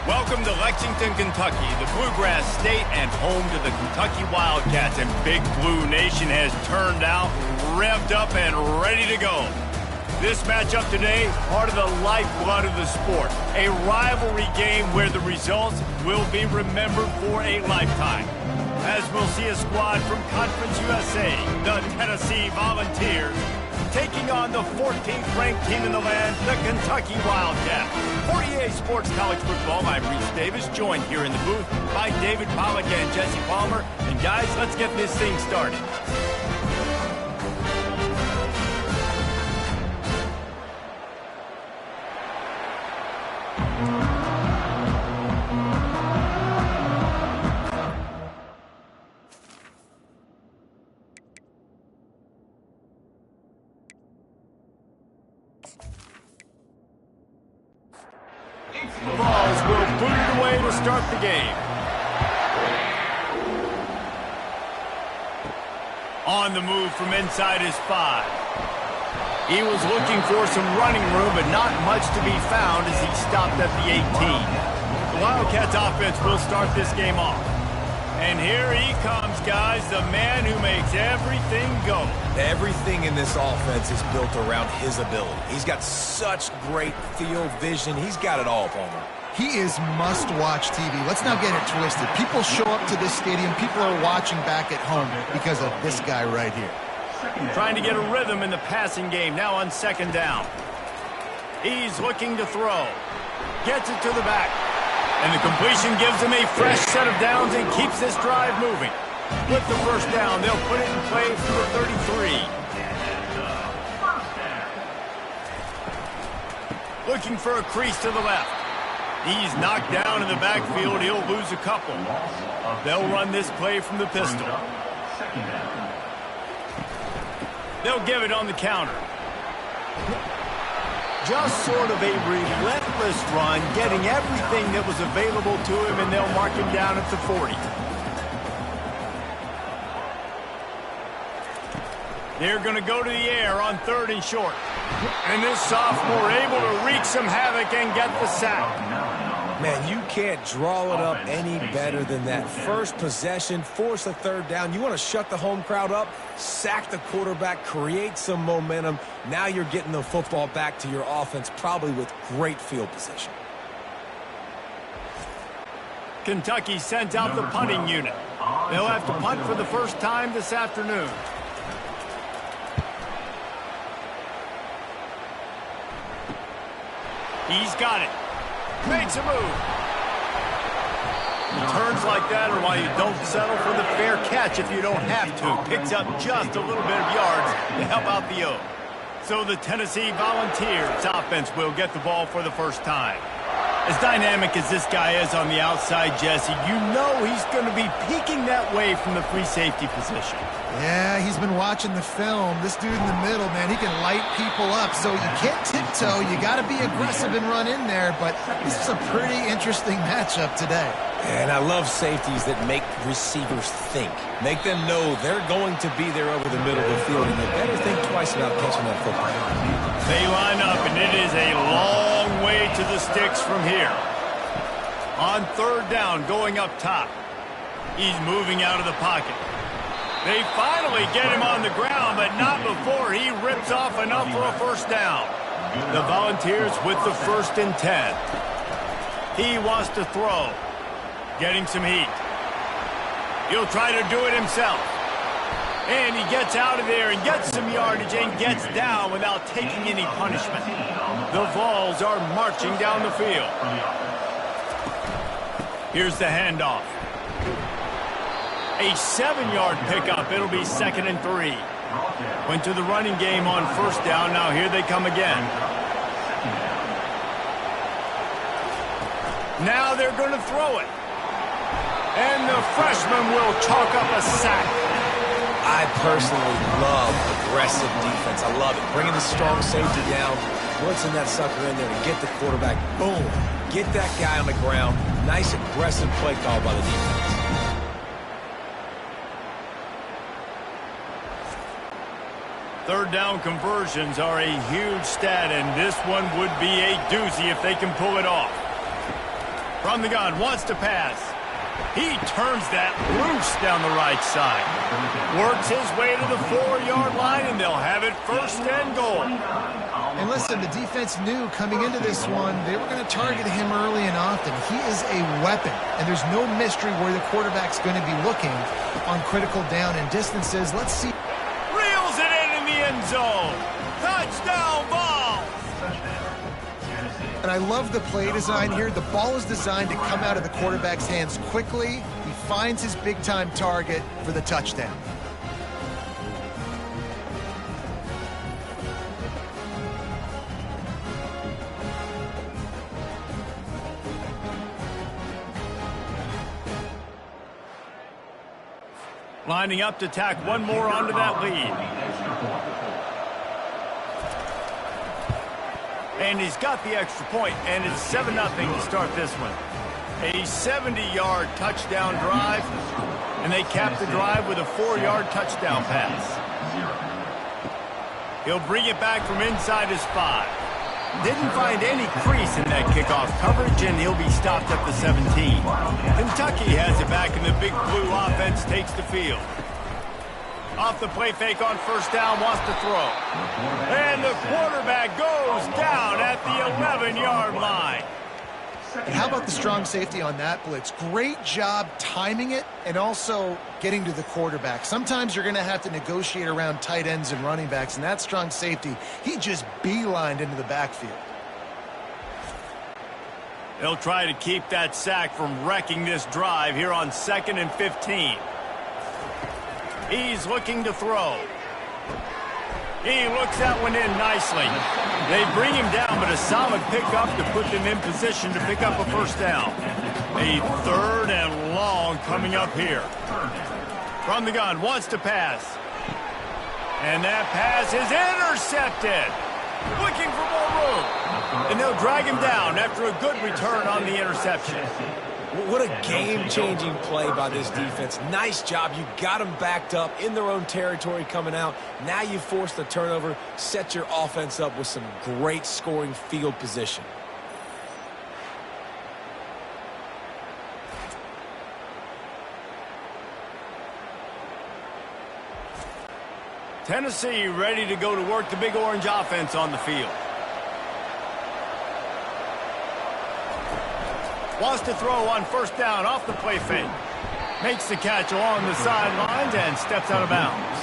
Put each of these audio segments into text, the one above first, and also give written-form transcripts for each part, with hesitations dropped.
Welcome to Lexington, Kentucky, the Bluegrass State and home to the Kentucky Wildcats. And Big Blue Nation has turned out, revved up, and ready to go. This matchup today, part of the lifeblood of the sport. A rivalry game where the results will be remembered for a lifetime. As we'll see a squad from Conference USA, the Tennessee Volunteers, taking on the 14th ranked team in the land, the Kentucky Wildcats. For EA Sports College Football, I'm Reese Davis, joined here in the booth by David Pollack and Jesse Palmer. And guys, let's get this thing started. The Vols will boot it away to start the game. On the move from inside his 5. He was looking for some running room, but not much to be found as he stopped at the 18. The Wildcats offense will start this game off. And here he comes, guys, the man who makes everything go. Everything in this offense is built around his ability. He's got such great field vision. He's got it all, Palmer. He is must-watch TV. Let's not get it twisted. People show up to this stadium. People are watching back at home because of this guy right here. Trying to get a rhythm in the passing game, now on second down. He's looking to throw. Gets it to the back. And the completion gives him a fresh set of downs and keeps this drive moving. With the first down, they'll put it in play from the 33. Looking for a crease to the left. He's knocked down in the backfield. He'll lose a couple. They'll run this play from the pistol. They'll give it on the counter. Just sort of a relentless run, getting everything that was available to him, and they'll mark him down at the 40. They're going to go to the air on 3rd and short. And this sophomore able to wreak some havoc and get the sack. Man, you can't draw it up any better than that. First possession, force a 3rd down. You want to shut the home crowd up, sack the quarterback, create some momentum. Now you're getting the football back to your offense, probably with great field position. Kentucky sent out the punting unit. They'll have to punt for the first time this afternoon. He's got it. Makes a move. Turns like that are why you don't settle for the fair catch if you don't have to. Picks up just a little bit of yards to help out the O. So the Tennessee Volunteers offense will get the ball for the first time. As dynamic as this guy is on the outside, Jesse, you know he's going to be peeking that way from the free safety position. Yeah, he's been watching the film. This dude in the middle, man, he can light people up. So you can't tiptoe. You got to be aggressive and run in there. But this is a pretty interesting matchup today. And I love safeties that make receivers think. Make them know they're going to be there over the middle of the field, and they better think twice about catching that football. They line up, and it is a long way to the sticks from here. On 3rd down, going up top. He's moving out of the pocket. They finally get him on the ground, but not before he rips off enough for a first down. The Volunteers with the 1st and 10. He wants to throw. Getting some heat. He'll try to do it himself. And he gets out of there and gets some yardage and gets down without taking any punishment. The Vols are marching down the field. Here's the handoff. A 7-yard pickup. It'll be 2nd and 3. Went to the running game on 1st down. Now here they come again. Now they're going to throw it. And the freshman will chalk up a sack. I personally love aggressive defense. I love it. Bringing the strong safety down, blitzing that sucker in there to get the quarterback. Boom. Get that guy on the ground. Nice aggressive play call by the defense. Third down conversions are a huge stat, and this one would be a doozy if they can pull it off. From the gun, wants to pass. He turns that loose down the right side. Works his way to the 4-yard line, and they'll have it first and goal. And listen, the defense knew coming into this one, they were going to target him early and often. He is a weapon, and there's no mystery where the quarterback's going to be looking on critical down and distances. Let's see. Reels it in the end zone. Touchdown ball. And I love the play design here. The ball is designed to come out of the quarterback's hands quickly. He finds his big-time target for the touchdown. Lining up to tack one more onto that lead. And he's got the extra point, and it's 7-0 to start this one. A 70-yard touchdown drive, and they cap the drive with a 4-yard touchdown pass. He'll bring it back from inside his 5. Didn't find any crease in that kickoff coverage, and he'll be stopped at the 17. Kentucky has it back, and the Big Blue offense takes the field. Off the play fake on first down, wants to throw. And the quarterback goes down at the 11-yard line. And how about the strong safety on that blitz? Great job timing it and also getting to the quarterback. Sometimes you're going to have to negotiate around tight ends and running backs, and that strong safety, he just beelined into the backfield. They'll try to keep that sack from wrecking this drive here on 2nd and 15. He's looking to throw. He looks that one in nicely. They bring him down, but a solid pickup to put them in position to pick up a first down. A 3rd and long coming up here. From the gun, wants to pass. And that pass is intercepted. Looking for more room. And they'll drag him down after a good return on the interception. What a game-changing play by this defense. Nice job. You got them backed up in their own territory coming out. Now you force the turnover, set your offense up with some great scoring field position. Tennessee ready to go to work the Big Orange offense on the field. Wants to throw on first down off the play fake. Makes the catch along the sidelines and steps out of bounds.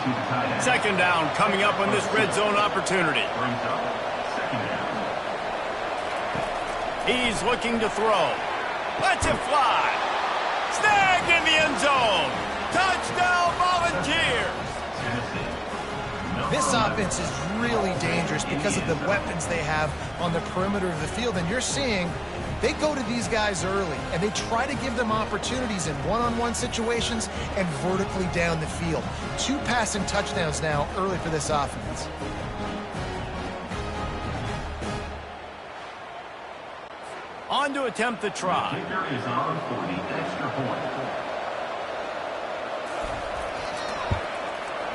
2nd down coming up on this red zone opportunity. He's looking to throw. Lets it fly. Snagged in the end zone. Touchdown Volunteers. This offense is really dangerous because of the weapons they have on the perimeter of the field. And you're seeing they go to these guys early, and they try to give them opportunities in one-on-one situations and vertically down the field. 2 passing touchdowns now early for this offense. On to attempt the try.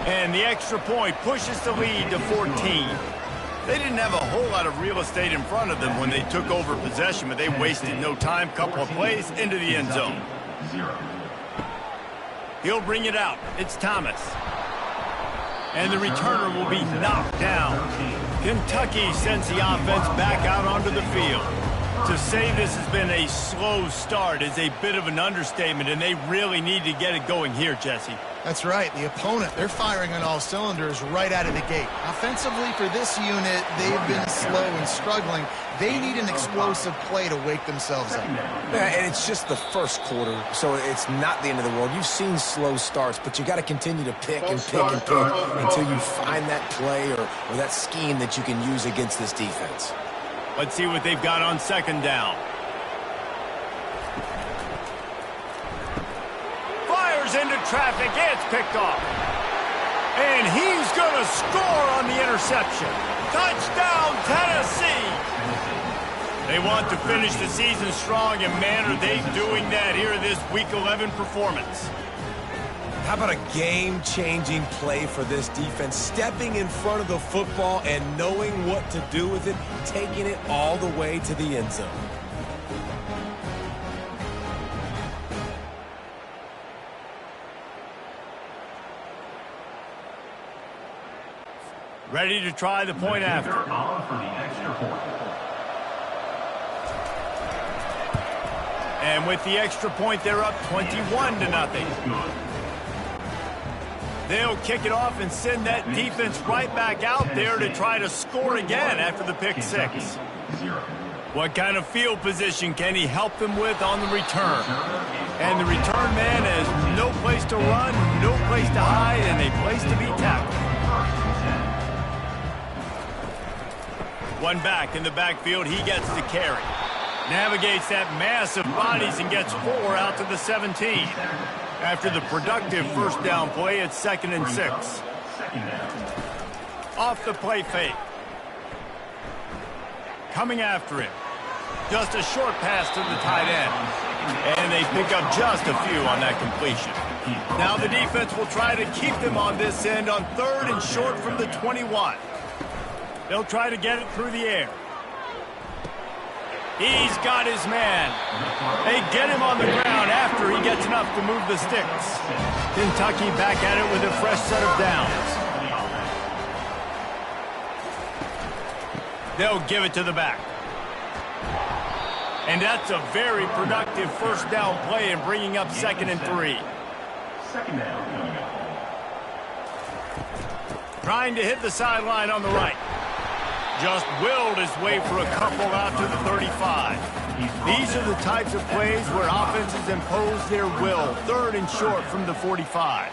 And the extra point pushes the lead to 14. They didn't have a whole lot of real estate in front of them when they took over possession, but they wasted no time. Couple of plays into the end zone. He'll bring it out. It's Thomas. And the returner will be knocked down. Kentucky sends the offense back out onto the field. To say this has been a slow start is a bit of an understatement, and they really need to get it going here, Jesse. That's right. The opponent, they're firing on all cylinders right out of the gate. Offensively, for this unit, they've been slow and struggling. They need an explosive play to wake themselves up. Yeah, and it's just the first quarter, so it's not the end of the world. You've seen slow starts, but you got to continue to pick and pick and pick until you find that play or that scheme that you can use against this defense. Let's see what they've got on 2nd down. Fires into traffic. It's picked off. And he's going to score on the interception. Touchdown, Tennessee. They want to finish the season strong, and man, are they doing that here in this Week 11 performance. How about a game-changing play for this defense? Stepping in front of the football and knowing what to do with it, taking it all the way to the end zone. Ready to try the point after. On for the extra point. And with the extra point, they're up 21-0. They'll kick it off and send that defense right back out there to try to score again after the pick six. What kind of field position can he help them with on the return? And the return man has no place to run, no place to hide, and a place to be tackled. One back in the backfield, he gets to carry. Navigates that mass of bodies and gets 4 out to the 17. After the productive first down play, it's 2nd and 6. Off the play fake. Coming after him. Just a short pass to the tight end. And they pick up just a few on that completion. Now the defense will try to keep them on this end on 3rd and short from the 21. They'll try to get it through the air. He's got his man. They get him on the ground after he gets enough to move the sticks. Kentucky back at it with a fresh set of downs. They'll give it to the back. And that's a very productive first down play and bringing up 2nd and 3. Second down. Trying to hit the sideline on the right. Just willed his way for a couple out to the 35. These are the types of plays where offenses impose their will. 3rd and short from the 45.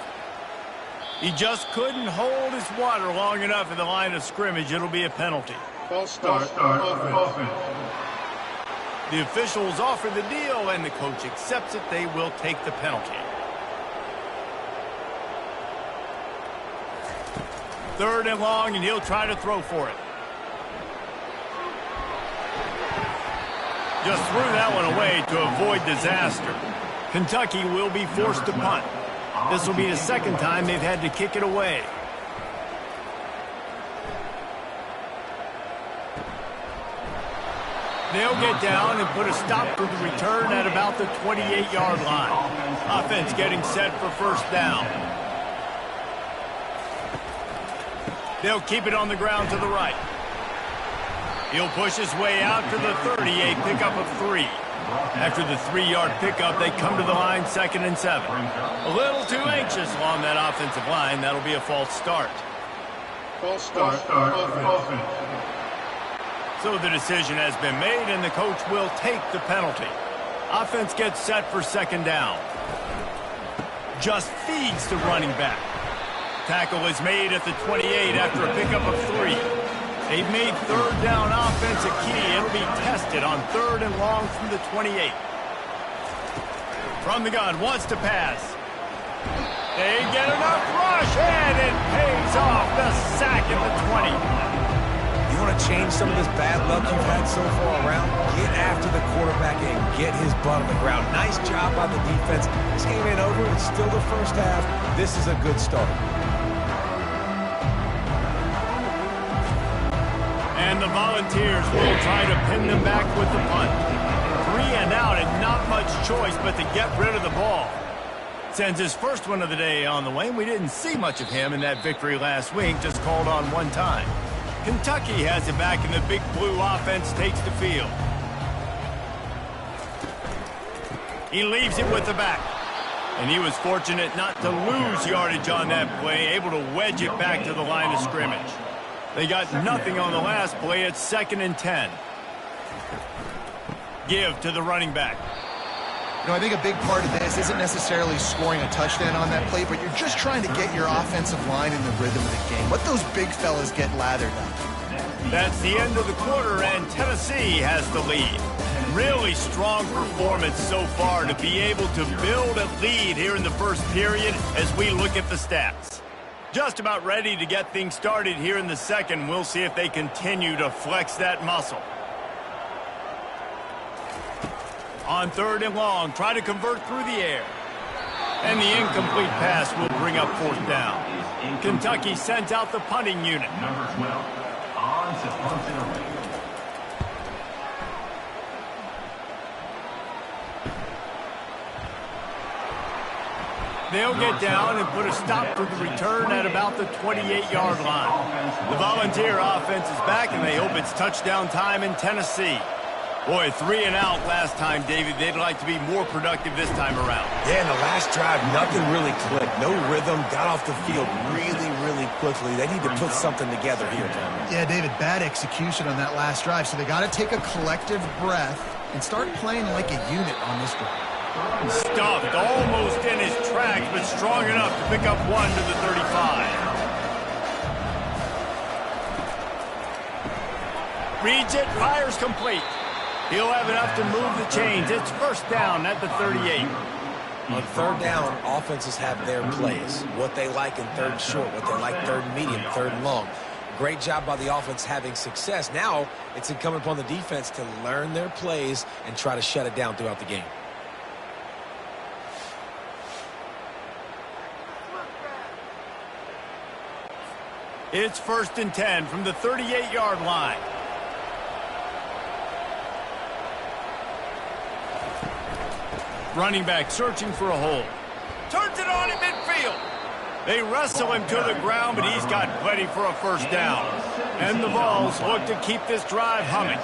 He just couldn't hold his water long enough in the line of scrimmage. It'll be a penalty. False start. Offense. The officials offer the deal, and the coach accepts it. They will take the penalty. 3rd and long, and he'll try to throw for it. Just threw that one away to avoid disaster. Kentucky will be forced to punt. This will be the 2nd time they've had to kick it away. They'll get down and put a stop to the return at about the 28-yard line. Offense getting set for first down. They'll keep it on the ground to the right. He'll push his way out to the 30, a pickup of 3. After the 3-yard pickup, they come to the line 2nd and 7. A little too anxious along that offensive line. That'll be a false start. False start. Offense. So the decision has been made, and the coach will take the penalty. Offense gets set for 2nd down. Just feeds the running back. Tackle is made at the 28 after a pickup of 3. They've made 3rd down offense a key. It'll be tested on 3rd and long from the 28. From the gun, wants to pass. They get enough rush, and it pays off. The sack at the 20. You want to change some of this bad luck you've had so far around? Get after the quarterback and get his butt on the ground. Nice job by the defense. This game ain't over. It's still the first half. This is a good start. And the Volunteers will try to pin them back with the punt. 3 and out and not much choice but to get rid of the ball. Sends his first one of the day on the way. We didn't see much of him in that victory last week, just called on one time. Kentucky has it back, and the Big Blue offense takes the field. He leaves it with the back. And he was fortunate not to lose yardage on that play, able to wedge it back to the line of scrimmage. They got nothing on the last play. It's 2nd and 10. Give to the running back. You know, I think a big part of this isn't necessarily scoring a touchdown on that play, but you're just trying to get your offensive line in the rhythm of the game. Let those big fellas get lathered up. That's the end of the quarter, and Tennessee has the lead. Really strong performance so far to be able to build a lead here in the first period as we look at the stats. Just about ready to get things started here in the second. We'll see if they continue to flex that muscle. On 3rd and long, try to convert through the air. And the incomplete pass will bring up 4th down. Kentucky sends out the punting unit. Number 12, on to punt it away. They'll get down and put a stop to the return at about the 28-yard line. The Volunteer offense is back, and they hope it's touchdown time in Tennessee. Boy, 3 and out last time, David. They'd like to be more productive this time around. Yeah, in the last drive, nothing really clicked. No rhythm, got off the field really, really quickly. They need to put something together here, Tom. Yeah, David, bad execution on that last drive, so they got to take a collective breath and start playing like a unit on this drive. Stuffed almost in his tracks, but strong enough to pick up 1 to the 35. Reads it, fires complete. He'll have enough to move the chains. It's first down at the 38. On third down, offenses have their plays. What they like in third and short, what they like third and medium, third and long. Great job by the offense having success. Now it's incumbent upon the defense to learn their plays and try to shut it down throughout the game. It's first and 10 from the 38-yard line. Running back searching for a hole. Turns it on in midfield. They wrestle him to the ground, but he's got plenty for a first down. And the Vols look to keep this drive humming.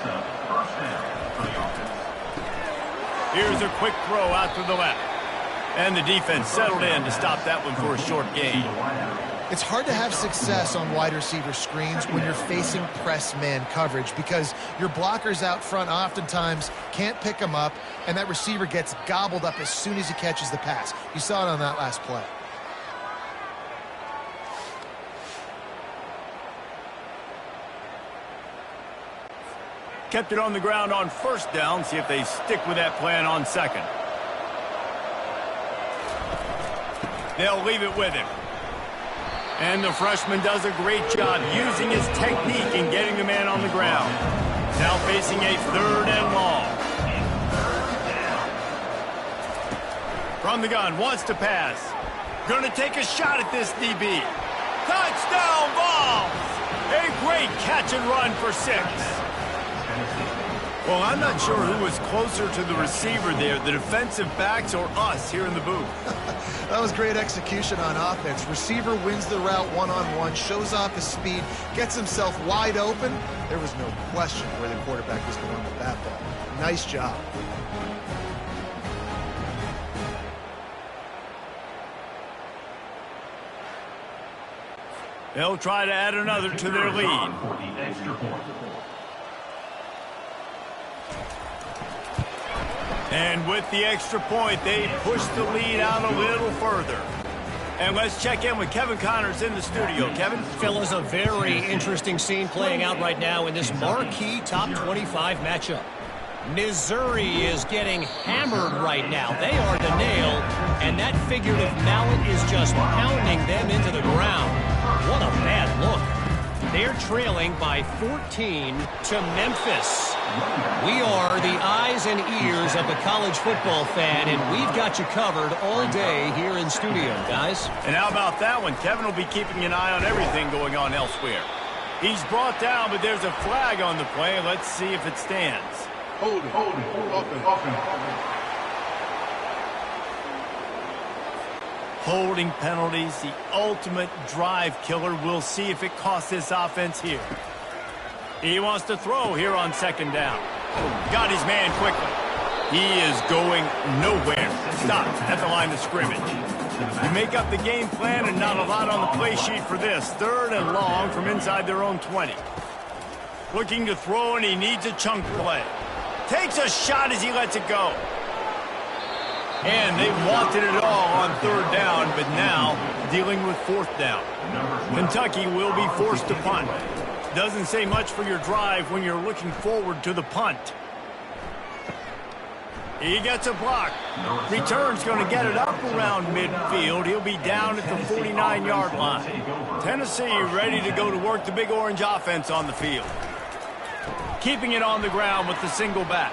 Here's a quick throw out to the left. And the defense settled in to stop that one for a short gain. It's hard to have success on wide receiver screens when you're facing press man coverage because your blockers out front oftentimes can't pick them up, and that receiver gets gobbled up as soon as he catches the pass. You saw it on that last play. Kept it on the ground on first down. See if they stick with that plan on second. They'll leave it with him. And the freshman does a great job using his technique and getting the man on the ground. Now facing a third and long. From the gun, wants to pass. Going to take a shot at this DB. Touchdown, Vols! A great catch and run for 6. Well, I'm not sure who was closer to the receiver there, the defensive backs or us here in the booth. That was great execution on offense. Receiver wins the route one-on-one, shows off his speed, gets himself wide open. There was no question where the quarterback was going with that ball. Nice job. They'll try to add another to their lead. And with the extra point, they push the lead out a little further. And let's check in with Kevin Connors in the studio. Kevin? Fellas, a very interesting scene playing out right now in this marquee top 25 matchup. Missouri is getting hammered right now. They are the nail, and that figurative mallet is just pounding them into the ground. What a bad look. They're trailing by 14 to Memphis. We are the eyes and ears of the college football fan, and we've got you covered all day here in studio, guys. And how about that one? Kevin will be keeping an eye on everything going on elsewhere. He's brought down, but there's a flag on the play. Let's see if it stands. Hold it. Open. Holding penalties, the ultimate drive killer. We'll see if it costs this offense here. He wants to throw here on second down. Got his man quickly. He is going nowhere. Stopped at the line of scrimmage. You make up the game plan and not a lot on the play sheet for this. Third and long from inside their own 20. Looking to throw, and he needs a chunk play. Takes a shot as he lets it go. And they wanted it all on third down, but now dealing with fourth down. Kentucky will be forced to punt. Doesn't say much for your drive when you're looking forward to the punt. He gets a block. Return's going to get it up around midfield. He'll be down at the 49-yard line. Tennessee ready to go to work the Big Orange offense on the field. Keeping it on the ground with the single back.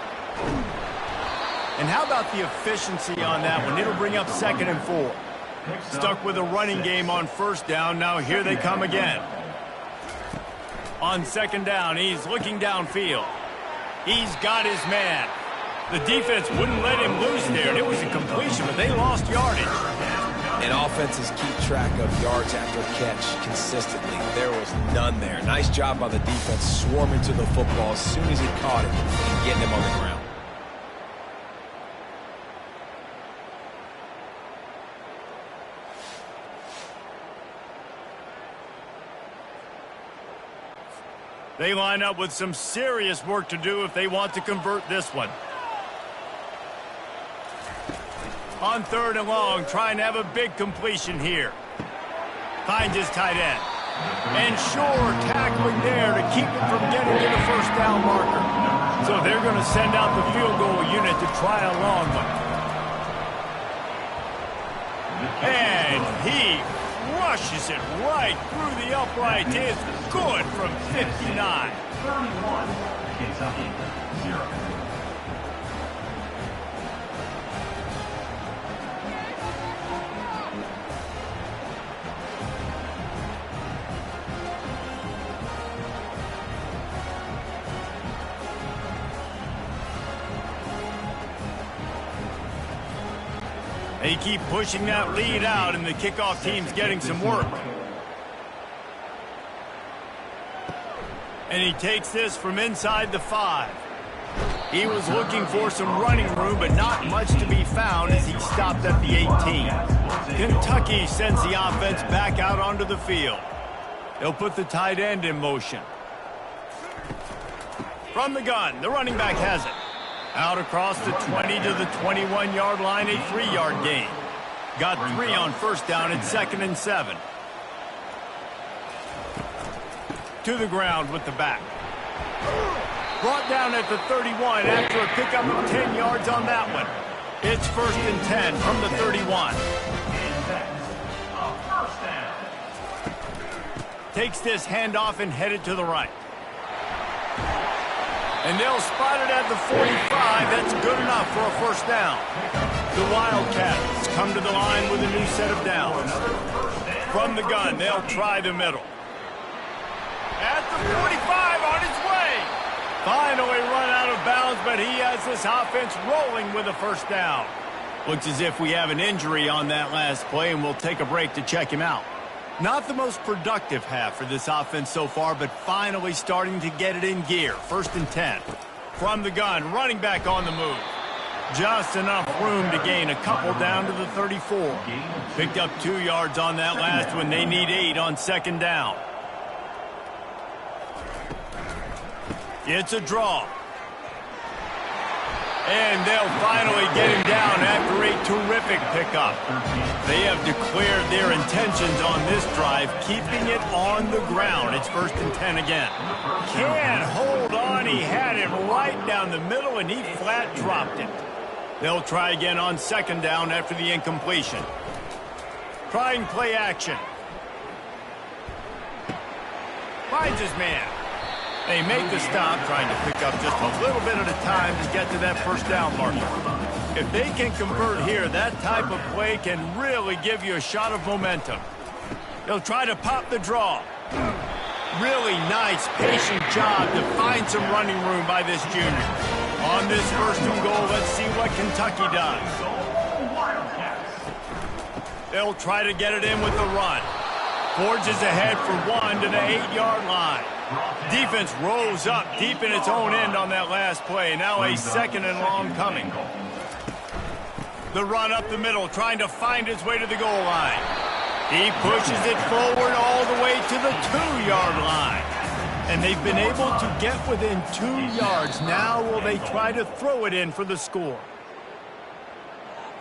And how about the efficiency on that one? It'll bring up 2nd and 4. Stuck with a running game on first down. Now here they come again. On second down, he's looking downfield. He's got his man. The defense wouldn't let him loose there, and it was a completion, but they lost yardage. And offenses keep track of yards after catch consistently. There was none there. Nice job by the defense swarming to the football as soon as he caught it and getting him on the ground. They line up with some serious work to do if they want to convert this one. On 3rd and long, trying to have a big completion here. Finds his tight end. And sure, tackling there to keep him from getting to the first down marker. So they're going to send out the field goal unit to try a long one. And he rushes it right through the upright. It's good from 59. 31, Kentucky, 0. They keep pushing that lead out, and the kickoff team's getting some work. And he takes this from inside the 5. He was looking for some running room, but not much to be found as he stopped at the 18. Kentucky sends the offense back out onto the field. They'll put the tight end in motion. From the gun, the running back has it. Out across the 20 to the 21-yard line, a 3-yard gain. Got 3 on first down at 2nd and 7. To the ground with the back. Brought down at the 31 after a pickup of 10 yards on that one. It's 1st and 10 from the 31. Takes this handoff and headed to the right. And they'll spot it at the 45. That's good enough for a first down. The Wildcats come to the line with a new set of downs. From the gun, they'll try the middle. At the 45, on his way. Finally run out of bounds, but he has this offense rolling with a first down. Looks as if we have an injury on that last play, and we'll take a break to check him out. Not the most productive half for this offense so far, but finally starting to get it in gear. 1st and 10. From the gun, running back on the move. Just enough room to gain a couple down to the 34. Picked up 2 yards on that last one. They need 8 on 2nd down. It's a draw. And they'll finally get him down after a terrific pickup. They have declared their intentions on this drive, keeping it on the ground. It's 1st and 10 again. Can't hold on. He had it right down the middle, and he flat dropped it. They'll try again on 2nd down after the incompletion. Trying play action. Finds his man. They make the stop, trying to pick up just a little bit at a time to get to that first down marker. If they can convert here, that type of play can really give you a shot of momentum. They'll try to pop the draw. Really nice, patient job to find some running room by this junior. On this 1st and goal, let's see what Kentucky does. They'll try to get it in with the run. Forges ahead for 1 to the 8-yard line. Defense rose up deep in its own end on that last play. Now a 2nd and long coming. The run up the middle, trying to find his way to the goal line. He pushes it forward all the way to the 2-yard line. And they've been able to get within 2 yards. Now will they try to throw it in for the score?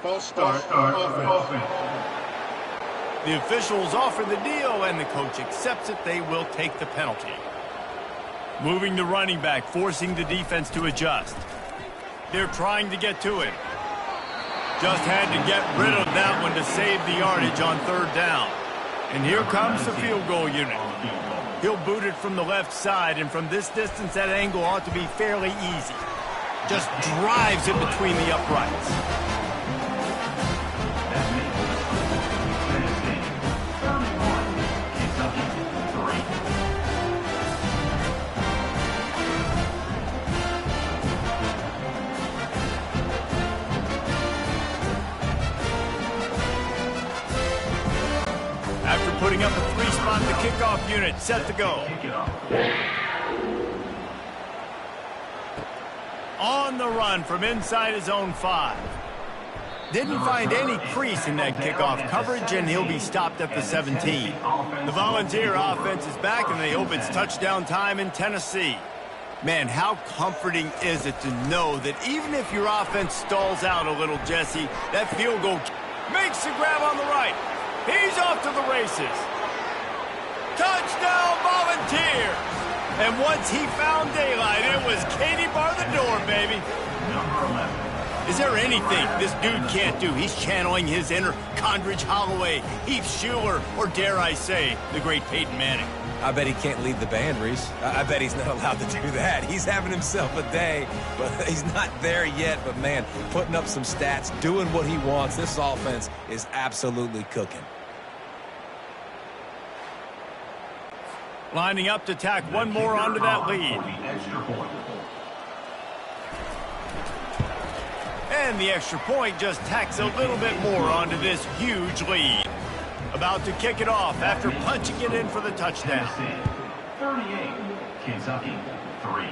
False start. Offense. The officials offer the deal, and the coach accepts it. They will take the penalty. Moving the running back, forcing the defense to adjust. They're trying to get to him. Just had to get rid of that one to save the yardage on 3rd down. And here comes the field goal unit. He'll boot it from the left side, and from this distance, that angle ought to be fairly easy. Just drives it between the uprights. putting up a three-spot in the kickoff unit, set to go. On the run from inside his own 5. Didn't find any crease in that kickoff coverage, and he'll be stopped at the 17. The Volunteer offense is back, and they hope it's touchdown time in Tennessee. Man, how comforting is it to know that even if your offense stalls out a little, Jesse, that field goal makes the grab on the right. He's off to the races. Touchdown, Volunteers! And once he found daylight, it was Katie bar the door, baby. Is there anything this dude can't do? He's channeling his inner Condridge Holloway, Heath Schuler, or dare I say, the great Peyton Manning. I bet he can't lead the band, Reese. I bet he's not allowed to do that. He's having himself a day, but he's not there yet. But, man, putting up some stats, doing what he wants. This offense is absolutely cooking. Lining up to tack one more onto that lead. And the extra point just tacks a little bit more onto this huge lead. About to kick it off after punching it in for the touchdown. 38, Kentucky, 3.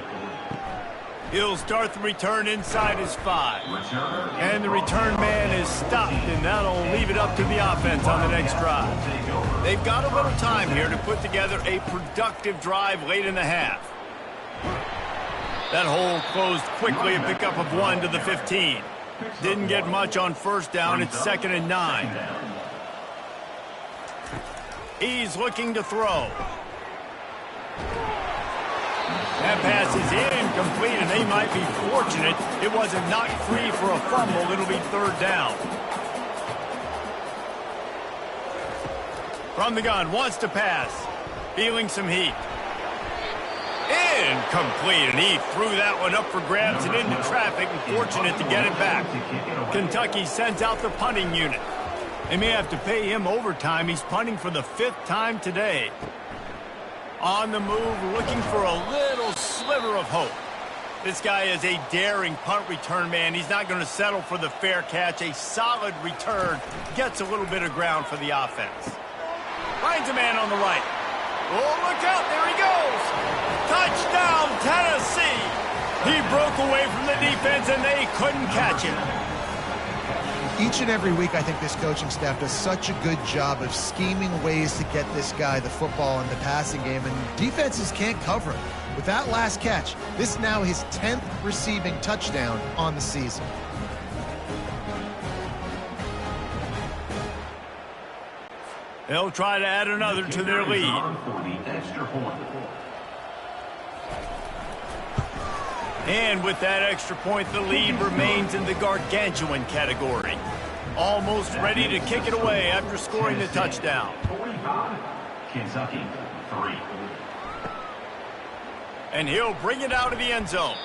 He'll start the return inside his 5. And the return man is stopped, and that'll leave it up to the offense on the next drive. They've got a little time here to put together a productive drive late in the half. That hole closed quickly, a pickup of 1 to the 15. Didn't get much on first down. It's 2nd and 9. He's looking to throw. That pass is incomplete, and they might be fortunate it wasn't knocked free for a fumble. It'll be 3rd down. From the gun, wants to pass. Feeling some heat. Incomplete, and he threw that one up for grabs and into traffic, and fortunate to get it back. Kentucky sends out the punting unit. They may have to pay him overtime. He's punting for the 5th time today. On the move, looking for a little sliver of hope. This guy is a daring punt return man. He's not going to settle for the fair catch. A solid return gets a little bit of ground for the offense. Finds a man on the right. Oh, look out, there he goes. Touchdown, Tennessee. He broke away from the defense, and they couldn't catch him. Each and every week, I think this coaching staff does such a good job of scheming ways to get this guy the football in the passing game, and defenses can't cover him. With that last catch, this is now his 10th receiving touchdown on the season. They'll try to add another to their lead. And with that extra point, the lead remains in the gargantuan category. Almost ready to kick it away after scoring the touchdown. 45, Kentucky, 3. And he'll bring it out of the end zone.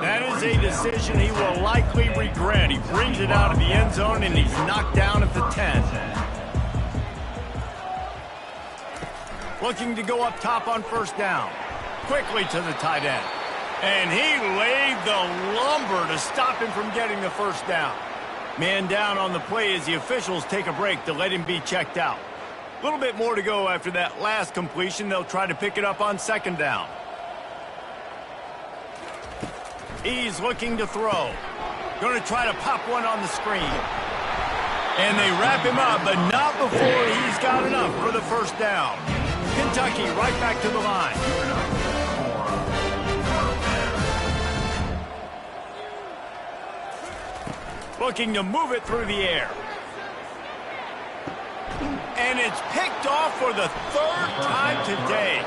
That is a decision he will likely regret. He brings it out of the end zone, and he's knocked down at the 10. Looking to go up top on first down. Quickly to the tight end. And he laid the lumber to stop him from getting the first down. Man down on the play as the officials take a break to let him be checked out. A little bit more to go after that last completion. They'll try to pick it up on second down. He's looking to throw. Going to try to pop one on the screen. And they wrap him up, but not before he's got enough for the first down. Kentucky right back to the line. Looking to move it through the air. And it's picked off for the 3rd time today.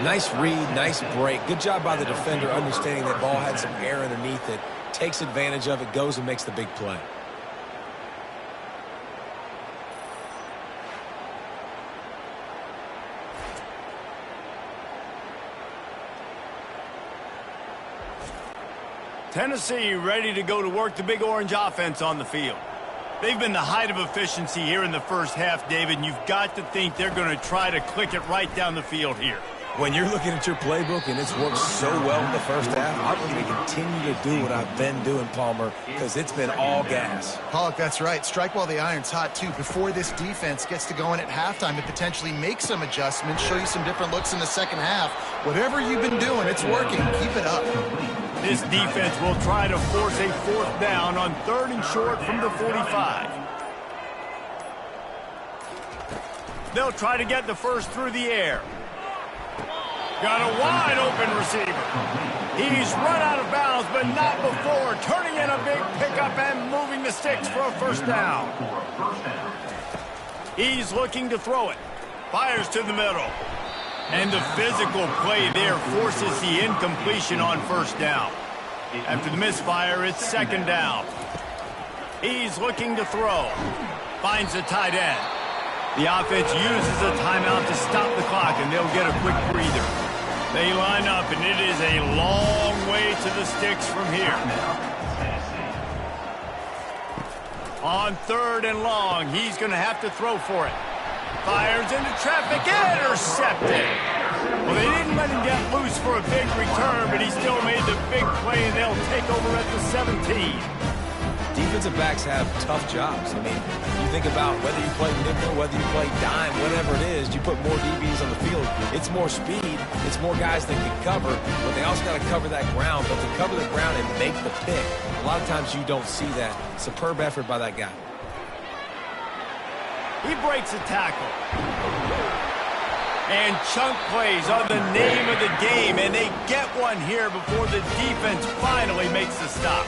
Nice read, nice break. Good job by the defender understanding that ball had some air underneath it. Takes advantage of it, goes and makes the big play. Tennessee ready to go to work the Big Orange offense on the field. They've been the height of efficiency here in the first half, David, and you've got to think they're going to try to click it right down the field here. When you're looking at your playbook and it's worked so well in the first half, I'm going to continue to do what I've been doing, Palmer, because it's been all gas. Pollock, that's right. Strike while the iron's hot, too. Before this defense gets to go in at halftime and potentially make some adjustments, show you some different looks in the second half. Whatever you've been doing, it's working. Keep it up. This defense will try to force a 4th down on 3rd and short from the 45. They'll try to get the first through the air. Got a wide open receiver. He's run out of bounds, but not before turning in a big pickup and moving the sticks for a 1st down. He's looking to throw it. Fires to the middle. And the physical play there forces the incompletion on 1st down. After the misfire, it's 2nd down. He's looking to throw. Finds the tight end. The offense uses a timeout to stop the clock, and they'll get a quick breather. They line up, and it is a long way to the sticks from here. On 3rd and long, he's going to have to throw for it. Fires into traffic, intercepted. Well, they didn't let him get loose for a big return, but he still made the big play, and they'll take over at the 17. Defensive backs have tough jobs. I mean, you think about whether you play nickel, whether you play dime, whatever it is, you put more DBs on the field. It's more speed. It's more guys that can cover, but they also got to cover that ground. But to cover the ground and make the pick, a lot of times you don't see that. Superb effort by that guy. He breaks a tackle. And chunk plays are the name of the game, and they get one here before the defense finally makes the stop.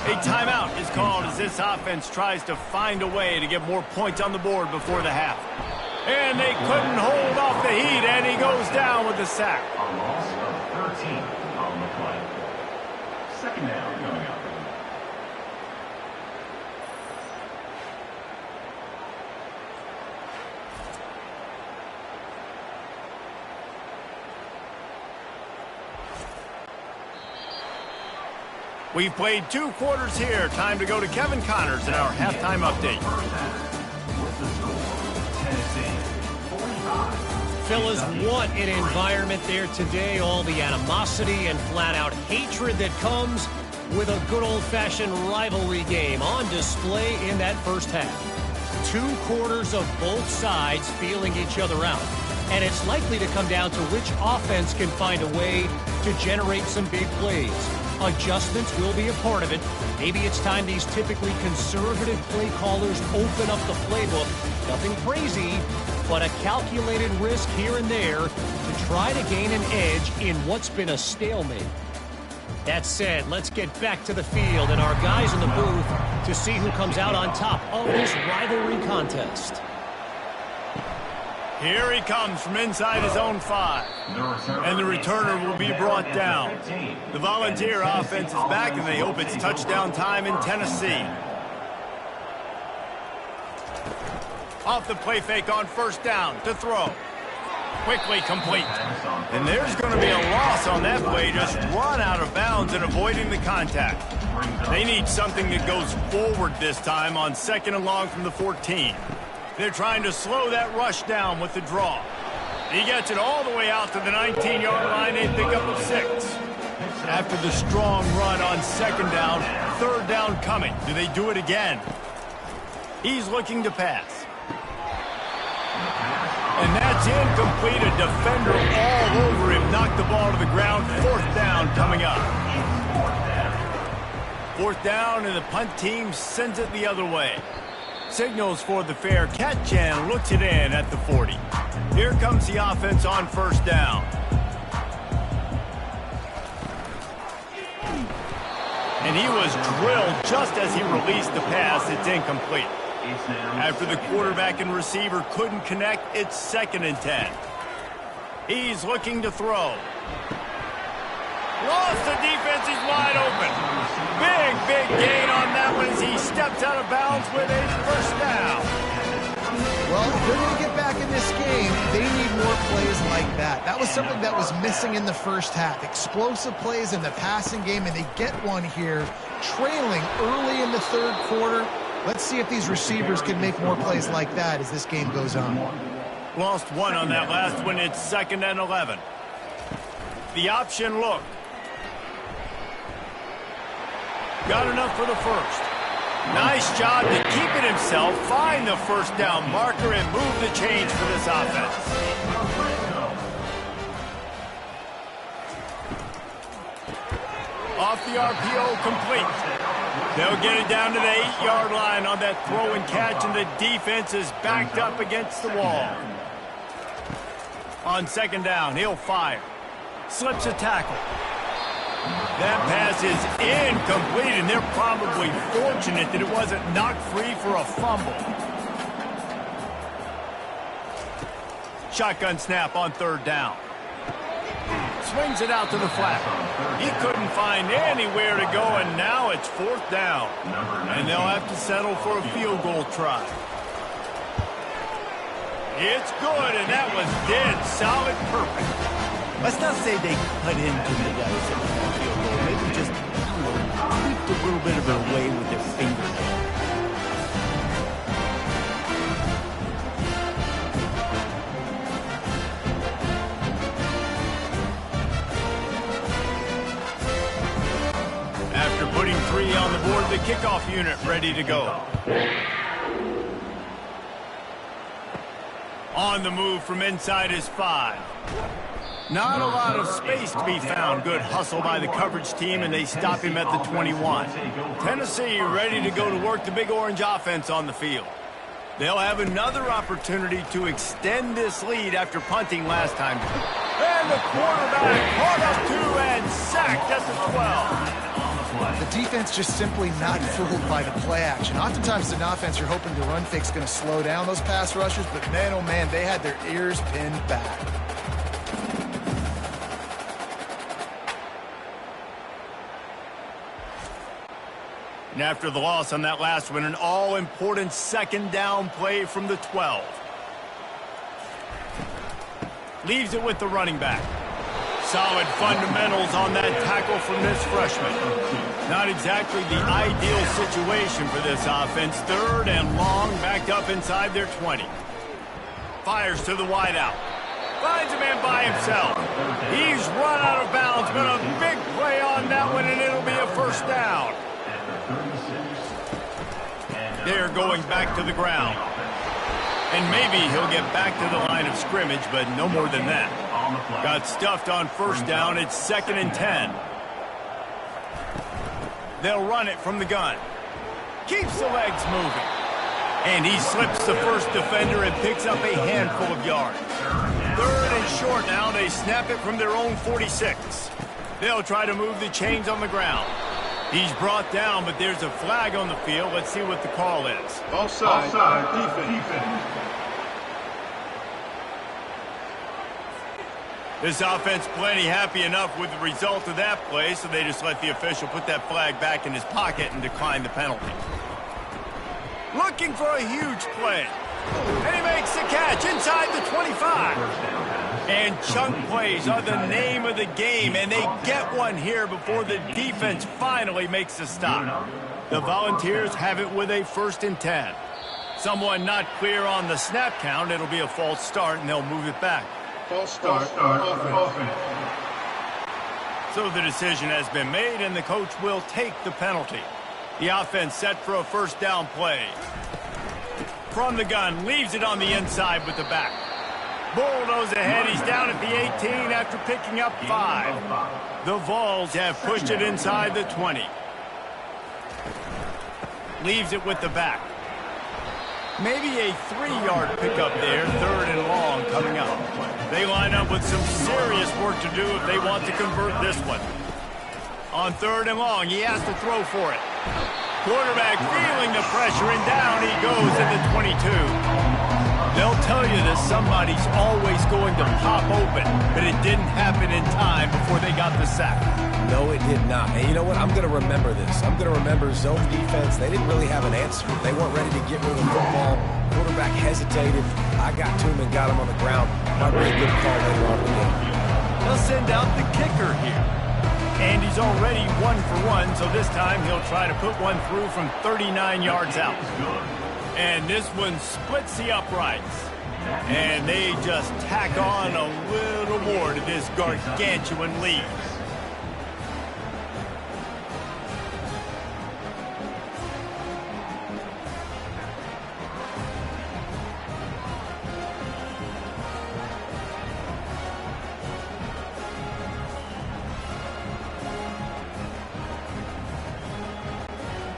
A timeout is called as this offense tries to find a way to get more points on the board before the half. And they couldn't hold off the heat, and he goes down with the sack. A loss of 13 on the play. 2nd down coming up. We've played 2 quarters here. Time to go to Kevin Connors in our halftime update. Fellas, what an environment there today. All the animosity and flat-out hatred that comes with a good old-fashioned rivalry game on display in that first half. 2 quarters of both sides feeling each other out. And it's likely to come down to which offense can find a way to generate some big plays. Adjustments will be a part of it. Maybe it's time these typically conservative play callers open up the playbook. Nothing crazy, but a calculated risk here and there to try to gain an edge in what's been a stalemate. That said, let's get back to the field and our guys in the booth to see who comes out on top of this rivalry contest. Here he comes from inside his own 5. And the returner will be brought down. The Volunteer offense is back, and they hope it's touchdown time in Tennessee. Off the play fake on 1st down to throw. Quickly complete. And there's going to be a loss on that play, just run out of bounds and avoiding the contact. They need something that goes forward this time on 2nd and long from the 14. They're trying to slow that rush down with the draw. He gets it all the way out to the 19-yard line. They pick up a 6. After the strong run on 2nd down, 3rd down coming. Do they do it again? He's looking to pass. And that's incomplete. A defender all over him. Knocked the ball to the ground. 4th down coming up. 4th down, and the punt team sends it the other way. Signals for the fair catch and looks it in at the 40. Here comes the offense on 1st down. And he was drilled just as he released the pass. It's incomplete. After the quarterback and receiver couldn't connect, it's 2nd and 10. He's looking to throw. Lost the defense, he's wide open. Big gain on that one as he steps out of bounds with a 1st down. Well, if they're going to get back in this game, they need more plays like that. That was something that was missing in the first half. Explosive plays in the passing game, and they get one here, trailing early in the 3rd quarter. Let's see if these receivers can make more plays like that as this game goes on. Lost one on that last one. It's 2nd and 11. The option look. Got enough for the first. Nice job to keep it himself, find the first down marker, and move the chains for this offense. Off the RPO, complete. They'll get it down to the 8-yard line on that throw and catch, and the defense is backed up against the wall. On second down, he'll fire. Slips a tackle. That pass is incomplete, and they're probably fortunate that it wasn't knocked free for a fumble. Shotgun snap on third down. Swings it out to the flat. He couldn't find anywhere to go, and now it's fourth down. And they'll have to settle for a field goal try. It's good, and that was dead solid perfect. Let's not say they cut into the guys at the field goal. Maybe just tweaked a little bit of it away with their fingernail. After putting 3 on the board, the kickoff unit ready to go. On the move from inside his 5. Not a lot of space to be found. Good hustle by the coverage team, and they stop him at the 21. Tennessee ready to go to work the Big Orange offense on the field. They'll have another opportunity to extend this lead after punting last time. And the quarterback caught up to and sacked at the 12. The defense just simply not fooled by the play action. Oftentimes, an offense, you're hoping the run fake's going to slow down those pass rushers, but man, oh man, they had their ears pinned back. And after the loss on that last one, an all-important second down play from the 12. Leaves it with the running back. Solid fundamentals on that tackle from this freshman. Not exactly the ideal situation for this offense. Third and long, backed up inside their 20. Fires to the wideout. Finds a man by himself. He's run out of bounds, but a big play on that one, and it'll be a first down. They're going back to the ground. And maybe he'll get back to the line of scrimmage, but no more than that. Got stuffed on first down. It's 2nd and 10. They'll run it from the gun. Keeps the legs moving. And he slips the first defender and picks up a handful of yards. 3rd and short now. They snap it from their own 46. They'll try to move the chains on the ground. He's brought down, but there's a flag on the field. Let's see what the call is. Offside. Defense. This offense plenty happy enough with the result of that play, so they just let the official put that flag back in his pocket and decline the penalty. Looking for a huge play. And he makes the catch inside the 25. And chunk plays are the name of the game, and they get one here before the defense finally makes the stop. The Volunteers have it with a 1st and 10. Someone not clear on the snap count. It'll be a false start, and they'll move it back. False start. Offense. So the decision has been made, and the coach will take the penalty. The offense set for a first down play. From the gun, leaves it on the inside with the back. Bulldoze ahead. He's down at the 18 after picking up 5. The Vols have pushed it inside the 20. Leaves it with the back. Maybe a 3-yard pickup there. 3rd and long coming up. They line up with some serious work to do if they want to convert this one. On 3rd and long, he has to throw for it. Quarterback feeling the pressure, and down he goes at the 22. They'll tell you that somebody's always going to pop open, but it didn't happen in time before they got the sack. No, it did not. And you know what? I'm going to remember this. I'm going to remember zone defense. They didn't really have an answer. They weren't ready to get rid of the football. Quarterback hesitated. I got to him and got him on the ground. Might be a good call later on in the game. They'll send out the kicker here. And he's already 1 for 1, so this time he'll try to put one through from 39 yards out. And this one splits the uprights. And they just tack on a little more to this gargantuan lead.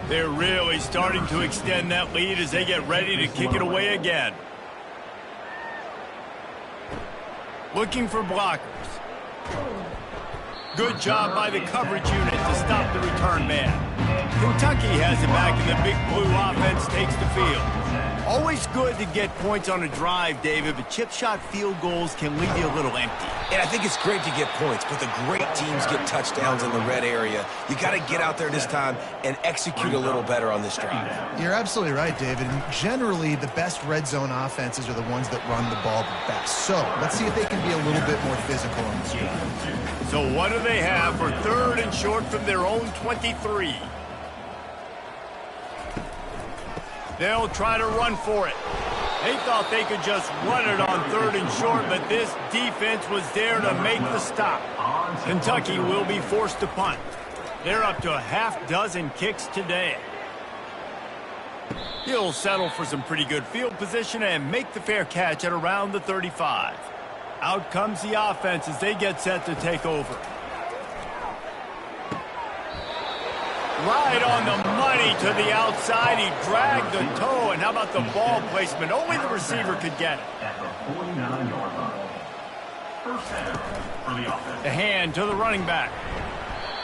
They're really starting to extend that lead as they get ready to kick it away again. Looking for blockers. Good job by the coverage unit to stop the return man. Kentucky has it back, and the big blue offense takes the field. Always good to get points on a drive, David, but chip shot field goals can leave you a little empty. And I think it's great to get points, but the great teams get touchdowns in the red area. You got to get out there this time and execute a little better on this drive. You're absolutely right, David. And generally, the best red zone offenses are the ones that run the ball the best. So let's see if they can be a little bit more physical on this drive. So what do they have for 3rd and short from their own 23? They'll try to run for it. They thought they could just run it on 3rd and short, but this defense was there to make the stop. Kentucky will be forced to punt. They're up to a half-dozen kicks today. He'll settle for some pretty good field position and make the fair catch at around the 35. Out comes the offense as they get set to take over. Right on the money to the outside. He dragged the toe, and how about the ball placement? Only the receiver could get it. At the 49-yard line. First down for the offense. The hand to the running back.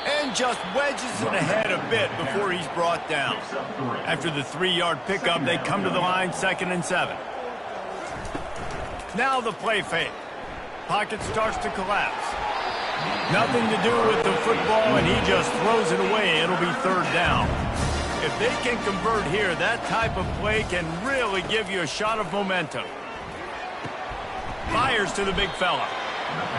And just wedges it ahead a bit before he's brought down. After the 3-yard pickup, they come to the line 2nd and 7. Now the play fake. Pocket starts to collapse. Nothing to do with the football, and he just throws it away. It'll be 3rd down. If they can convert here, that type of play can really give you a shot of momentum. Fires to the big fella.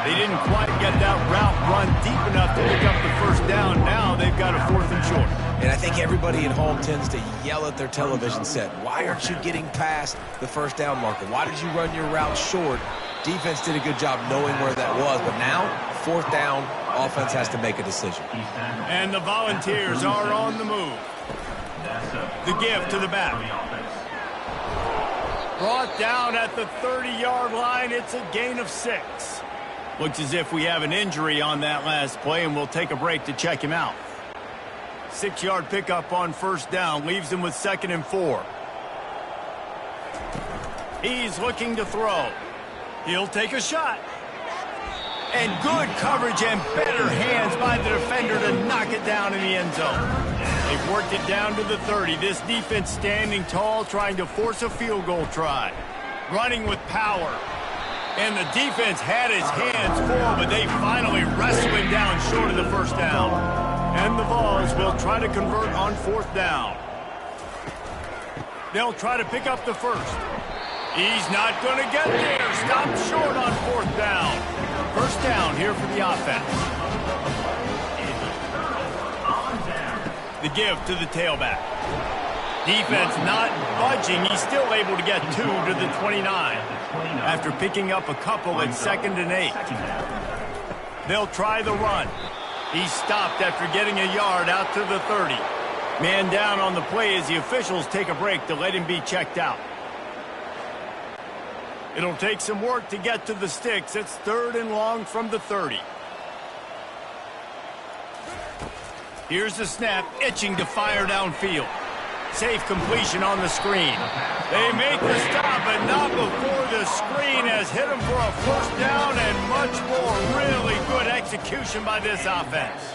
They didn't quite get that route run deep enough to pick up the 1st down. Now they've got a 4th and short. And I think everybody at home tends to yell at their television set. Why aren't you getting past the 1st down marker? Why did you run your route short? Defense did a good job knowing where that was, but now 4th down, offense has to make a decision. And the Volunteers are on the move. The give to the back. Brought down at the 30-yard line. It's a gain of 6. Looks as if we have an injury on that last play, and we'll take a break to check him out. 6-yard pickup on 1st down leaves him with 2nd and 4. He's looking to throw. He'll take a shot. And good coverage and better hands by the defender to knock it down in the end zone. They've worked it down to the 30. This defense standing tall, trying to force a field goal try. Running with power. And the defense had his hands full, but they finally wrestle him down short of the 1st down. And the Vols will try to convert on 4th down. They'll try to pick up the 1st. He's not going to get there. Stopped short on 4th down. 1st down here for the offense. The give to the tailback. Defense not budging. He's still able to get 2 to the 29 after picking up a couple at 2nd and 8. They'll try the run. He's stopped after getting a yard out to the 30. Man down on the play as the officials take a break to let him be checked out. It'll take some work to get to the sticks. It's 3rd and long from the 30. Here's the snap, itching to fire downfield. Safe completion on the screen. They make the stop, but not before the screen has hit them for a 1st down and much more. Really good execution by this offense.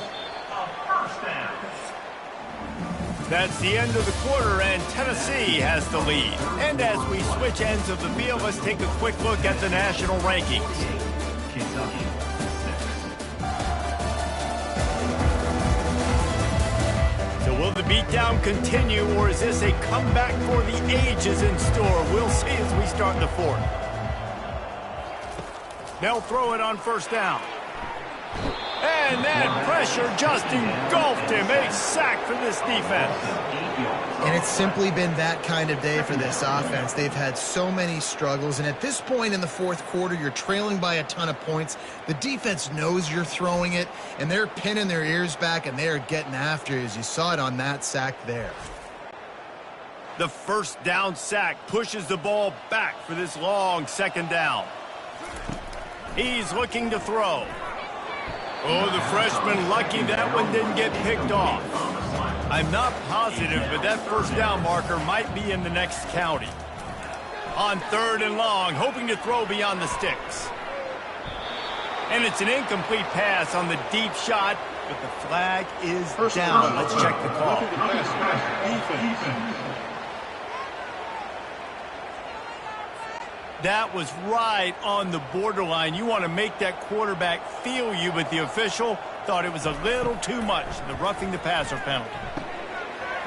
That's the end of the quarter, and Tennessee has the lead. And as we switch ends of the field, let's take a quick look at the national rankings. Kentucky. So will the beatdown continue, or is this a comeback for the ages in store? We'll see as we start the 4th. They'll throw it on 1st down. And that pressure just engulfed him. A sack for this defense. And it's simply been that kind of day for this offense. They've had so many struggles, and at this point in the fourth quarter, you're trailing by a ton of points. The defense knows you're throwing it, and they're pinning their ears back, and they're getting after you, as you saw it on that sack there. The first down sack pushes the ball back for this long second down. He's looking to throw. Oh, the freshman lucky that one didn't get picked off. I'm not positive, but that first down marker might be in the next county. On third and long, hoping to throw beyond the sticks. And it's an incomplete pass on the deep shot, but the flag is down. Let's check the call. That was right on the borderline. You want to make that quarterback feel you, but the official thought it was a little too much, the roughing the passer penalty.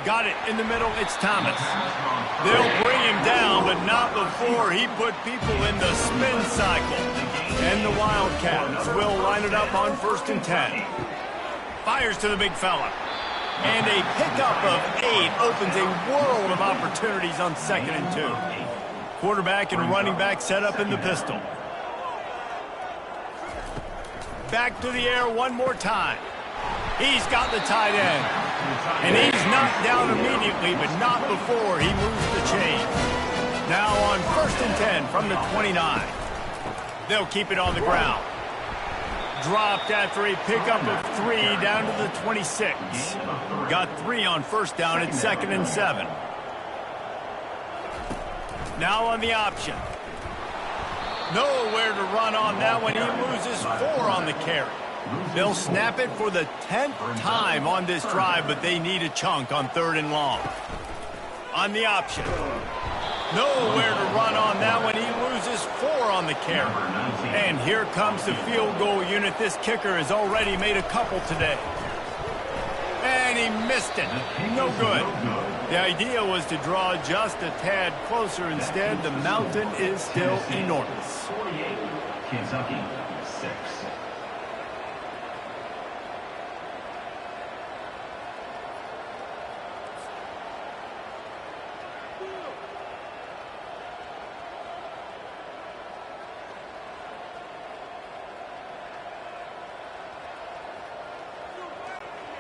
Got it in the middle. It's Thomas. They'll bring him down, but not before he put people in the spin cycle. And the Wildcats will line it up on 1st and 10. Fires to the big fella. And a pickup of 8 opens a world of opportunities on 2nd and 2. Quarterback and running back set up in the pistol. Back to the air one more time. He's got the tight end. And he's knocked down immediately, but not before he moves the chain. Now on 1st and 10 from the 29. They'll keep it on the ground. Dropped after a pickup of 3 down to the 26. Got 3 on first down at 2nd and 7. Now on the option. Nowhere to run on that one. He loses 4 on the carry. They'll snap it for the 10th time on this drive, but they need a chunk on 3rd and long. On the option. Nowhere to run on that one. He loses 4 on the carry. And here comes the field goal unit. This kicker has already made a couple today. And he missed it. No good. The idea was to draw just a tad closer. Instead, the mountain is still enormous. 48, Kentucky 6.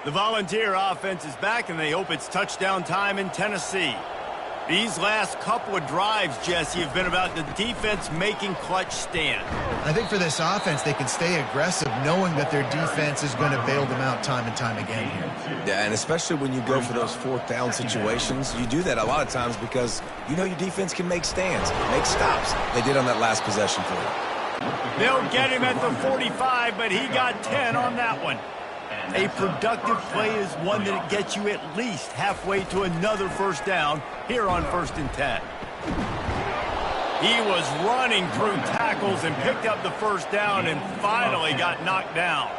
The Volunteer offense is back, and they hope it's touchdown time in Tennessee. These last couple of drives, Jesse, have been about the defense making clutch stand. I think for this offense, they can stay aggressive knowing that their defense is going to bail them out time and time again here. Yeah, and especially when you go for those 4th down situations, you do that a lot of times because you know your defense can make stands, make stops. They did on that last possession for you. They'll get him at the 45, but he got 10 on that one. A productive play is one that gets you at least halfway to another first down here on 1st and 10. He was running through tackles and picked up the first down and finally got knocked down.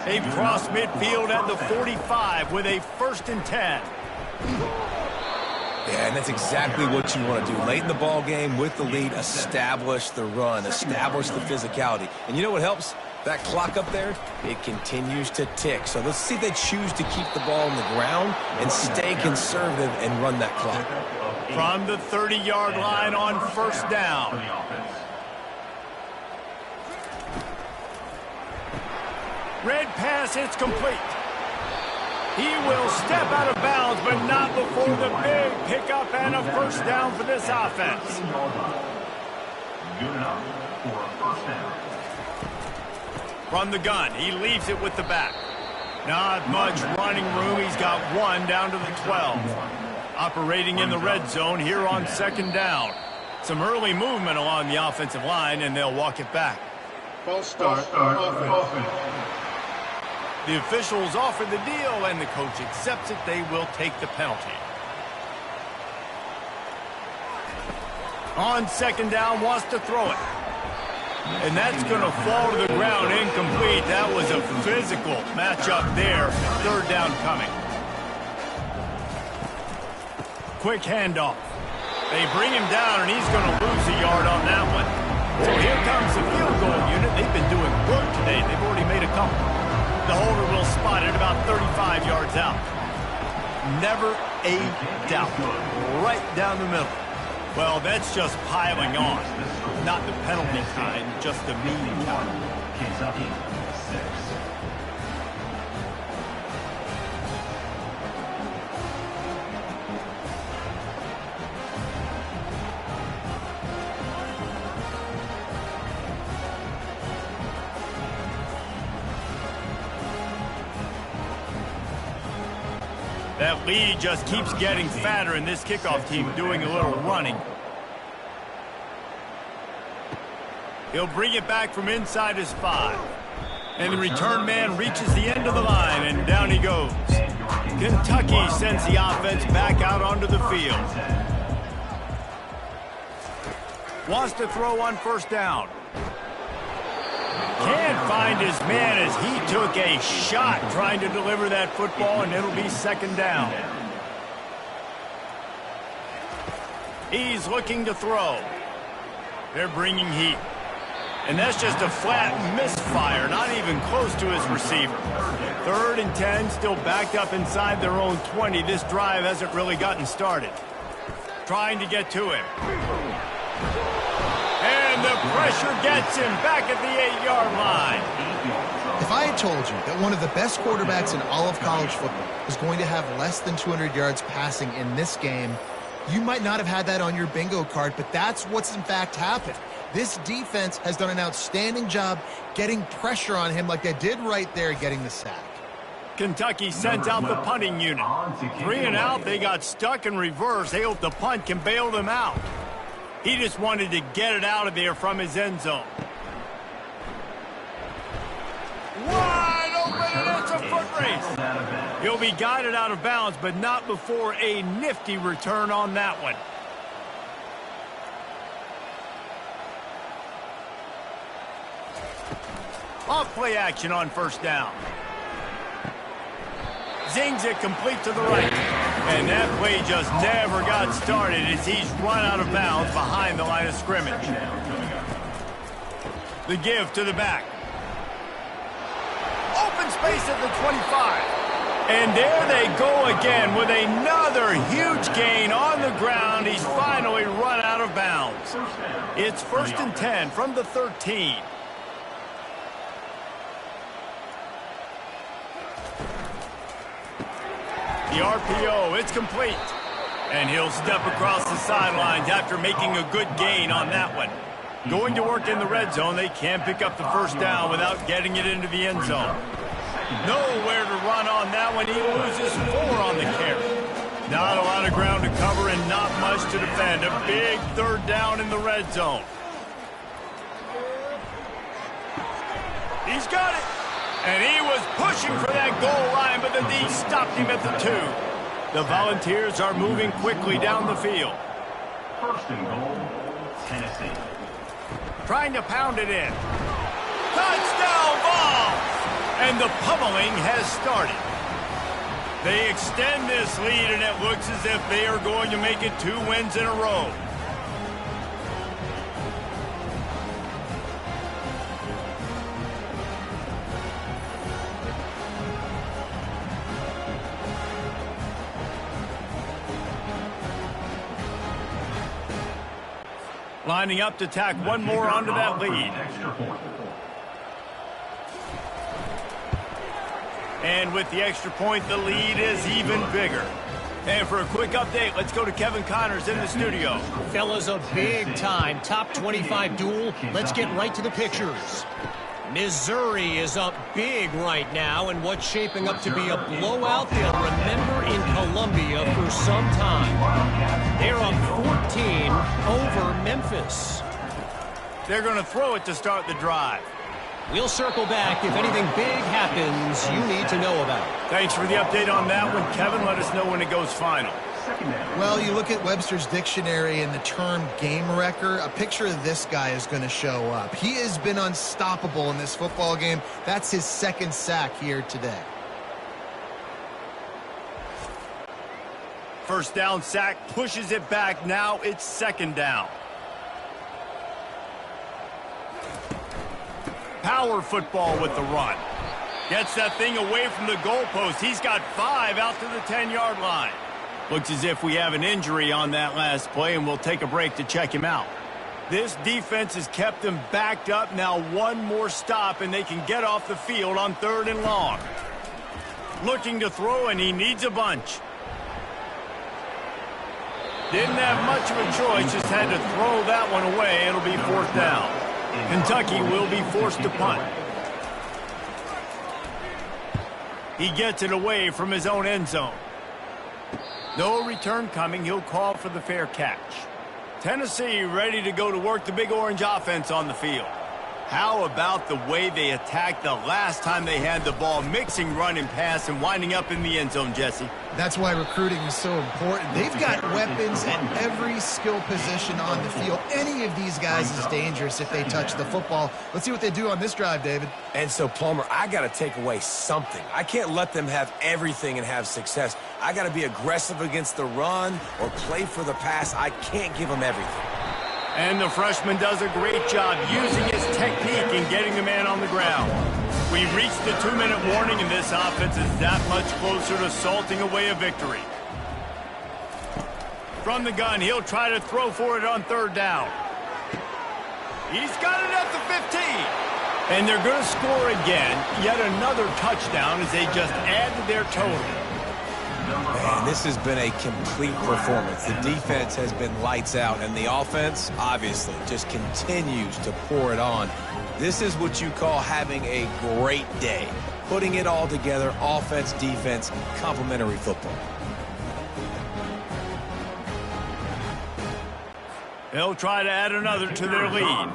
They've crossed midfield at the 45 with a 1st and 10. Yeah, and that's exactly what you want to do. Late in the ball game with the lead, establish the run, establish the physicality. And you know what helps? That clock up there, it continues to tick. So let's see if they choose to keep the ball on the ground and stay conservative and run that clock. From the 30-yard line on 1st down. Red pass, it's complete. He will step out of bounds, but not before the big pickup and a first down for this offense. Good enough for a first down. From the gun, he leaves it with the back. Not much running room. He's got 1 down to the 12. Operating in the red zone here on 2nd down. Some early movement along the offensive line, and they'll walk it back. False start. Offense. The officials offer the deal, and the coach accepts it. They will take the penalty. On 2nd down, wants to throw it. And that's going to fall to the ground incomplete. That was a physical matchup there. 3rd down coming. Quick handoff. They bring him down, and he's going to lose a yard on that one. So here comes the field goal unit. They've been doing work today. They've already made a couple. The holder will spot it about 35 yards out. Never a doubt. Right down the middle. Well, that's just piling on. Not the penalty kind, just the mean kind. Kentucky, 6. That lead just keeps getting fatter, and this kickoff team doing a little running. He'll bring it back from inside his 5. And the return man reaches the end of the line, and down he goes. Kentucky sends the offense back out onto the field. Wants to throw on first down. Can't find his man as he took a shot trying to deliver that football, and it'll be second down. He's looking to throw. They're bringing heat. And that's just a flat misfire, not even close to his receiver. 3rd and 10, still backed up inside their own 20. This drive hasn't really gotten started. Trying to get to him. And the pressure gets him back at the 8-yard line. If I had told you that one of the best quarterbacks in all of college football is going to have less than 200 yards passing in this game, you might not have had that on your bingo card, but that's what's in fact happened. This defense has done an outstanding job getting pressure on him like they did right there, getting the sack. Kentucky sends out the punting unit. 3 and out, they got stuck in reverse. They hope the punt can bail them out. He just wanted to get it out of there from his end zone. Wide open, and it's a foot race. He'll be guided out of bounds, but not before a nifty return on that one. Off play action on first down. Zings it complete to the right. And that play just never got started as he's run out of bounds behind the line of scrimmage. The give to the back. Open space at the 25. And there they go again with another huge gain on the ground. He's finally run out of bounds. It's 1st and 10 from the 13. The RPO, it's complete. And he'll step across the sidelines after making a good gain on that one. Going to work in the red zone, they can't pick up the first down without getting it into the end zone. Nowhere to run on that one. He loses 4 on the carry. Not a lot of ground to cover and not much to defend. A big 3rd down in the red zone. He's got it. And he was pushing for that goal line, but the D stopped him at the 2. The Volunteers are moving quickly down the field. 1st and goal, Tennessee. Trying to pound it in. Touchdown ball! And the pummeling has started. They extend this lead, and it looks as if they are going to make it 2 wins in a row. Lining up to tack one more onto that lead. And with the extra point, the lead is even bigger. And for a quick update, let's go to Kevin Connors in the studio. Fellas, a big-time top 25 duel. Let's get right to the pictures. Missouri is up big right now in what's shaping up to be a blowout they'll remember in Columbia for some time. They're up 14 over Memphis. They're going to throw it to start the drive. We'll circle back if anything big happens you need to know about. Thanks for the update on that one, Kevin. Let us know when it goes final. Well, you look at Webster's dictionary and the term game wrecker, a picture of this guy is going to show up. He has been unstoppable in this football game. That's his 2nd sack here today. First down sack, pushes it back. Now it's 2nd down. Power football with the run. Gets that thing away from the goalpost. He's got 5 out to the 10-yard line. Looks as if we have an injury on that last play, and we'll take a break to check him out. This defense has kept them backed up. Now one more stop, and they can get off the field on 3rd and long. Looking to throw, and he needs a bunch. Didn't have much of a choice, just had to throw that one away. It'll be 4th down. Kentucky will be forced to punt. He gets it away from his own end zone. No return coming. He'll call for the fair catch. Tennessee ready to go to work the Big Orange offense on the field. How about the way they attacked the last time they had the ball, mixing run and pass and winding up in the end zone, Jesse? That's why recruiting is so important. They've got weapons at every skill position on the field. Any of these guys is dangerous if they touch the football. Let's see what they do on this drive, David. And so, Palmer, I got to take away something. I can't let them have everything and have success. I got to be aggressive against the run or play for the pass. I can't give them everything. And the freshman does a great job using his technique and getting the man on the ground. We reached the 2-minute warning, and this offense is that much closer to salting away a victory. From the gun, he'll try to throw for it on 3rd down. He's got it at the 15. And they're going to score again. Yet another touchdown as they just add to their total. Man, this has been a complete performance. The defense has been lights out, and the offense, obviously, just continues to pour it on. This is what you call having a great day. Putting it all together, offense, defense, complementary football. They'll try to add another to their lead.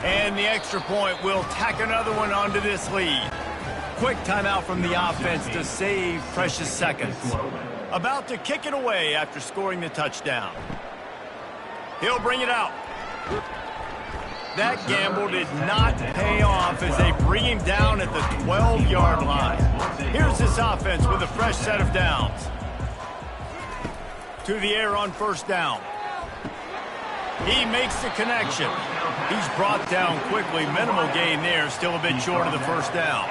And the extra point will tack another one onto this lead. Quick timeout from the offense to save precious seconds. About to kick it away after scoring the touchdown. He'll bring it out. That gamble did not pay off as they bring him down at the 12-yard line. Here's this offense with a fresh set of downs. To the air on 1st down. He makes the connection. He's brought down quickly. Minimal gain there. Still a bit short of the 1st down.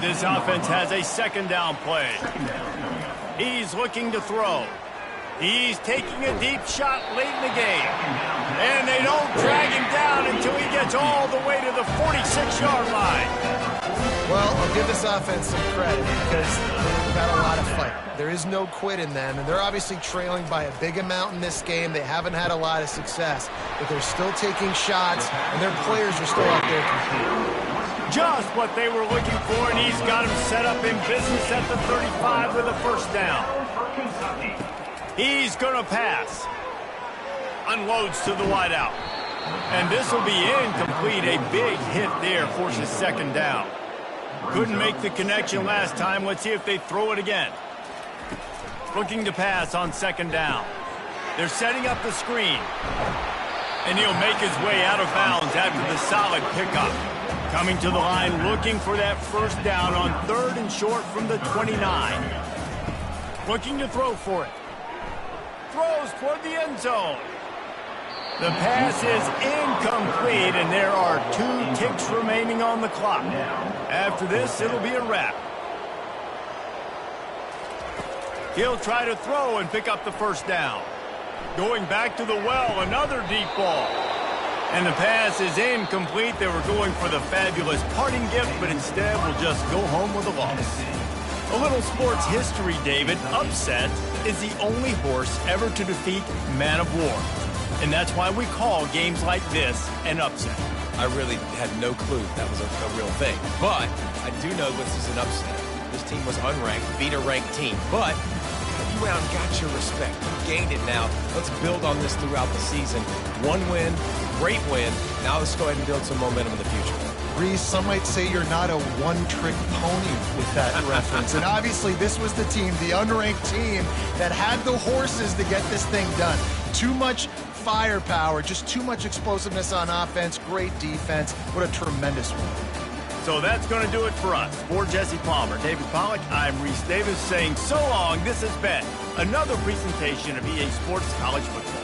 This offense has a 2nd down play. He's looking to throw. He's taking a deep shot late in the game. And they don't drag him down until he gets all the way to the 46-yard line. Well, I'll give this offense some credit because they've got a lot of fight. There is no quit in them, and they're obviously trailing by a big amount in this game. They haven't had a lot of success, but they're still taking shots, and their players are still out there competing. Just what they were looking for, and he's got him set up in business at the 35 with a 1st down. He's going to pass. Unloads to the wideout. And this will be incomplete. A big hit there forces 2nd down. Couldn't make the connection last time. Let's see if they throw it again. Looking to pass on 2nd down. They're setting up the screen. And he'll make his way out of bounds after the solid pickup. Coming to the line, looking for that 1st down on 3rd and short from the 29. Looking to throw for it. Throws toward the end zone. The pass is incomplete, and there are 2 ticks remaining on the clock. After this, it'll be a wrap. He'll try to throw and pick up the 1st down. Going back to the well, another deep ball. And the pass is incomplete. They were going for the fabulous parting gift, but instead will just go home with a loss. A little sports history, David. Upset is the only horse ever to defeat Man of War. And that's why we call games like this an upset. I really had no clue that was a real thing. But I do know this is an upset. This team was unranked, beat a ranked team. But you went out and got your respect. You gained it now. Let's build on this throughout the season. 1 win, great win. Now let's go ahead and build some momentum in the future. Reese, some might say you're not a one-trick pony with that reference. And obviously this was the team, the unranked team, that had the horses to get this thing done. Too much firepower, just too much explosiveness on offense, great defense. What a tremendous win. So that's going to do it for us. For Jesse Palmer, David Pollack, I'm Reese Davis saying so long. This has been another presentation of EA Sports College Football.